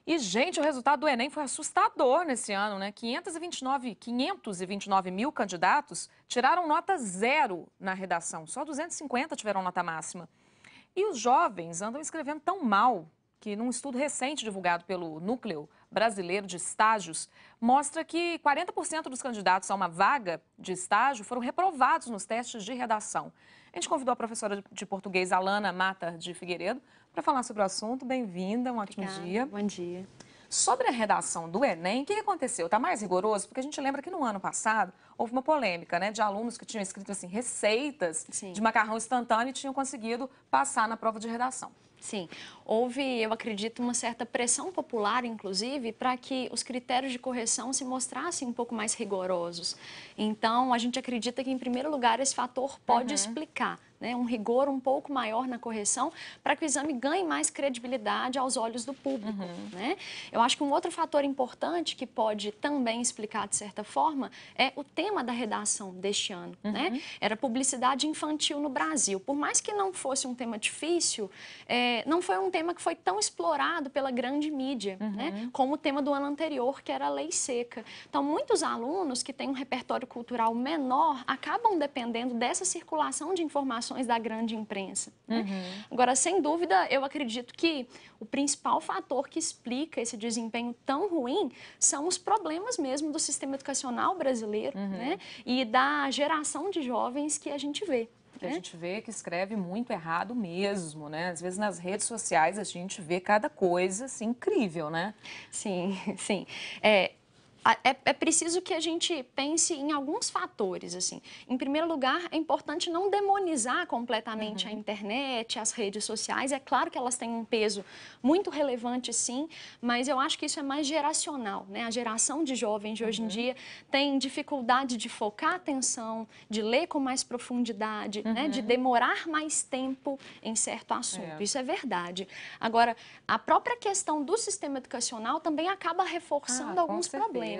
E, gente, o resultado do Enem foi assustador nesse ano, né? 529 mil candidatos tiraram nota zero na redação. Só 250 tiveram nota máxima. E os jovens andam escrevendo tão mal que, num estudo recente divulgado pelo Núcleo Brasileiro de Estágios, mostra que 40% dos candidatos a uma vaga de estágio foram reprovados nos testes de redação. A gente convidou a professora de português, Alana Mata de Figueiredo, para falar sobre o assunto. Bem-vinda, um ótimo dia. Bom dia. Sobre a redação do Enem, o que aconteceu? Está mais rigoroso? Porque a gente lembra que no ano passado houve uma polêmica, né, de alunos que tinham escrito assim, receitas Sim. de macarrão instantâneo e tinham conseguido passar na prova de redação. Sim, houve, eu acredito, uma certa pressão popular, inclusive, para que os critérios de correção se mostrassem um pouco mais rigorosos. Então, a gente acredita que, em primeiro lugar, esse fator pode explicar, né, um rigor um pouco maior na correção para que o exame ganhe mais credibilidade aos olhos do público. Né? Eu acho que um outro fator importante que pode também explicar, de certa forma, é o tema da redação deste ano. Né? Era publicidade infantil no Brasil. Por mais que não fosse um tema difícil, não foi um tema que foi tão explorado pela grande mídia, né? Como o tema do ano anterior, que era a lei seca. Então, muitos alunos que têm um repertório cultural menor acabam dependendo dessa circulação de informações da grande imprensa. Né? Agora, sem dúvida, eu acredito que o principal fator que explica esse desempenho tão ruim são os problemas mesmo do sistema educacional brasileiro, né? E da geração de jovens que a gente vê. A gente vê que escreve muito errado mesmo, né? Às vezes nas redes sociais a gente vê cada coisa assim, incrível, né? Sim, sim. É preciso que a gente pense em alguns fatores, assim. Em primeiro lugar, é importante não demonizar completamente a internet, as redes sociais. É claro que elas têm um peso muito relevante, sim, mas eu acho que isso é mais geracional, né? A geração de jovens de hoje em dia tem dificuldade de focar a atenção, de ler com mais profundidade, né? De demorar mais tempo em certo assunto. Isso é verdade. Agora, a própria questão do sistema educacional também acaba reforçando alguns problemas.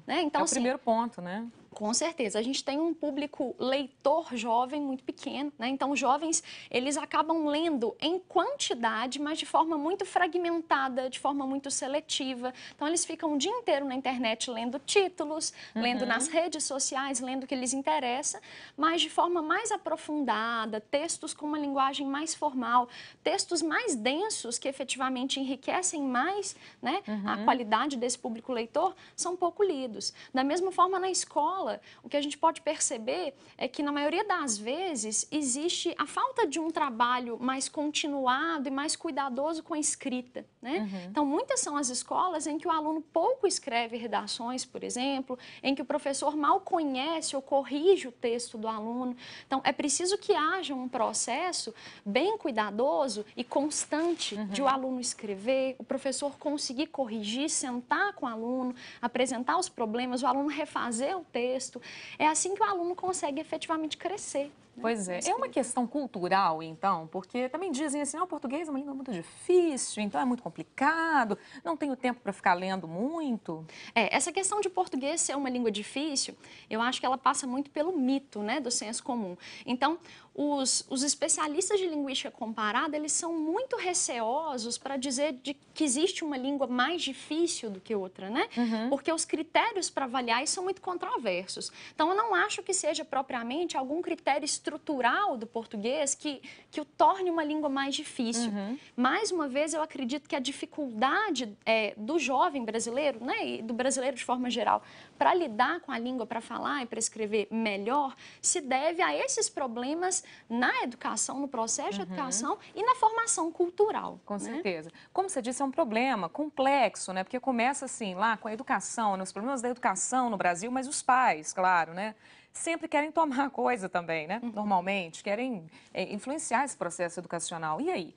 Né? Então, é o primeiro ponto, né? Com certeza. A gente tem um público leitor jovem muito pequeno, né? Então, os jovens, eles acabam lendo em quantidade, mas de forma muito fragmentada, de forma muito seletiva. Então, eles ficam o dia inteiro na internet lendo títulos, lendo nas redes sociais, lendo o que lhes interessa, mas de forma mais aprofundada, textos com uma linguagem mais formal, textos mais densos que efetivamente enriquecem mais, né, a qualidade desse público leitor, são pouco lidos. Da mesma forma, na escola, o que a gente pode perceber é que, na maioria das vezes, existe a falta de um trabalho mais continuado e mais cuidadoso com a escrita. Né? Então, muitas são as escolas em que o aluno pouco escreve redações, por exemplo, em que o professor mal conhece ou corrige o texto do aluno. Então, é preciso que haja um processo bem cuidadoso e constante de o aluno escrever, o professor conseguir corrigir, sentar com o aluno, apresentar os problemas, o aluno refazer o texto. É assim que o aluno consegue efetivamente crescer. Pois é. É uma questão cultural, então, porque também dizem assim, o português é uma língua muito difícil, então é muito complicado, não tenho tempo para ficar lendo muito. Essa questão de português ser uma língua difícil, eu acho que ela passa muito pelo mito, né, do senso comum. Então, os especialistas de linguística comparada, eles são muito receosos para dizer que existe uma língua mais difícil do que outra, né? Porque os critérios para avaliar são muito controversos. Então, eu não acho que seja propriamente algum critério estrutural do português que o torne uma língua mais difícil. Mais uma vez, eu acredito que a dificuldade do jovem brasileiro, né, e do brasileiro de forma geral, para lidar com a língua, para falar e para escrever melhor, se deve a esses problemas na educação, no processo de educação e na formação cultural. Com certeza. Como você disse, é um problema complexo, né? Porque começa assim, lá com a educação, né? Os problemas da educação no Brasil, mas os pais, claro, né? Sempre querem tomar coisa também, né? Normalmente, querem influenciar esse processo educacional. E aí?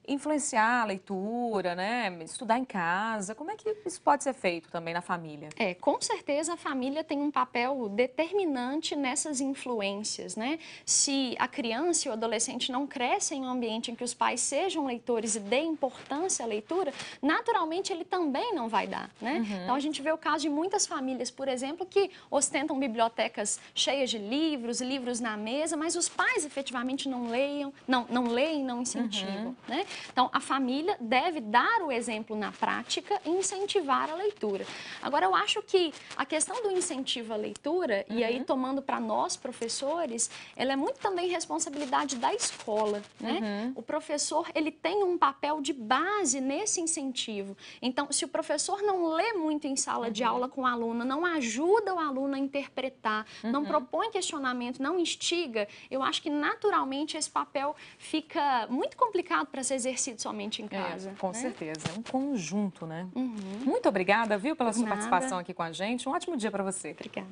Influenciar a leitura, né? Estudar em casa, como é que isso pode ser feito também na família? Com certeza a família tem um papel determinante nessas influências, né? Se a criança e o adolescente não crescem em um ambiente em que os pais sejam leitores e dêem importância à leitura, naturalmente ele também não vai dar, né? Então a gente vê o caso de muitas famílias, por exemplo, que ostentam bibliotecas cheias de livros, livros na mesa, mas os pais efetivamente não leem, não incentivam, né? Então, a família deve dar o exemplo na prática e incentivar a leitura. Agora, eu acho que a questão do incentivo à leitura, e aí tomando para nós, professores, ela é muito também responsabilidade da escola, né? O professor, ele tem um papel de base nesse incentivo. Então, se o professor não lê muito em sala de aula com o aluno, não ajuda o aluno a interpretar, não propõe questionamento, não instiga, eu acho que naturalmente esse papel fica muito complicado para ser exercido somente em casa. Com certeza, é um conjunto, né? Muito obrigada, viu, pela sua participação aqui com a gente. Um ótimo dia para você. Obrigada.